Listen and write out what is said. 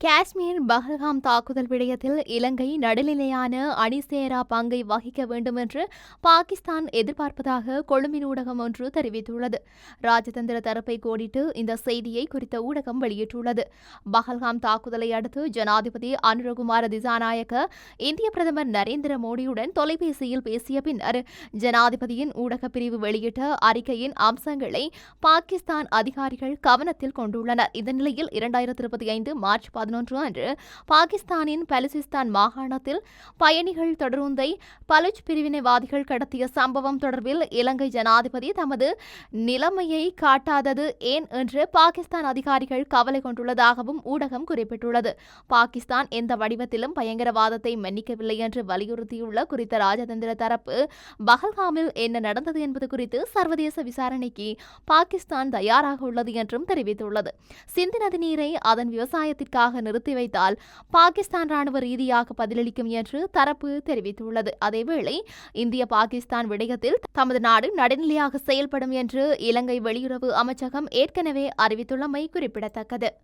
காஷ்மீர் பஹல்காம் தாக்குதல் விடயத்தில் இலங்கை நடுநிலையான அணிசேரா பங்கை வகிக்க வேண்டும் என்று பாகிஸ்தான் எதிர்பார்ப்பதாக கொழும்பின் ஊடகம் ஒன்று தெரிவித்துள்ளது. ராஜதந்திர தரப்பை கோடிட்டு இந்த செய்தியை குறித்த ஊடகம் வெளியிட்டுள்ளது. பஹல்காம் தாக்குதலை அடுத்து ஜனாதிபதி அனுரகுமார திசாநாயக்க இந்திய பிரதமர் நரேந்திர மோடியுடன் தொலைபேசியில் பேசிய பின்னர் ஜனாதிபதியின் ஊடகப் பிரிவு வெளியிட்ட அறிக்கையின் அம்சங்களை பாகிஸ்தான் அதிகாரிகள் கவனத்தில் கொண்டுள்ளனர். இந்த நிலையில் 2025 மார்ச் 11 அன்று பாகிஸ்தானின் பலுசிஸ்தான் மாகாணத்தில் பயணிகள் தொடருந்தை பலுச் பிரிவினைவாதிகள் கடத்திய சம்பவம் தொடர்பில் இலங்கை ஜனாதிபதி தமது நிலைமையை காட்டாதது ஏன் என்று பாகிஸ்தான் அதிகாரிகள் கவலை கொண்டுள்ளதாகவும் ஊடகம் குறிப்பிட்டுள்ளது. பாகிஸ்தான் எந்த வடிவத்திலும் பயங்கரவாதத்தை மன்னிக்கவில்லை என்று வலியுறுத்தியுள்ள குறித்த ராஜதந்திர தரப்பு பஹல்காமில் என்ன நடந்தது என்பது குறித்து சர்வதேச விசாரணைக்கு பாகிஸ்தான் தயாராக உள்ளது என்றும் தெரிவித்துள்ளது. சிந்து நதி நீரை அதன் விவசாயத்திற்காக நிறுத்தி வைத்தால் பாகிஸ்தான் ராணுவ ரீதியாக பதிலளிக்கும் என்று தரப்பு தெரிவித்துள்ளது. அதேவேளை இந்திய பாகிஸ்தான் விடயத்தில் தமது நாடு நடுநிலையாக செயல்படும் என்று இலங்கை வெளியுறவு அமைச்சகம் ஏற்கனவே அறிவித்துள்ளமை குறிப்பிடத்தக்கது.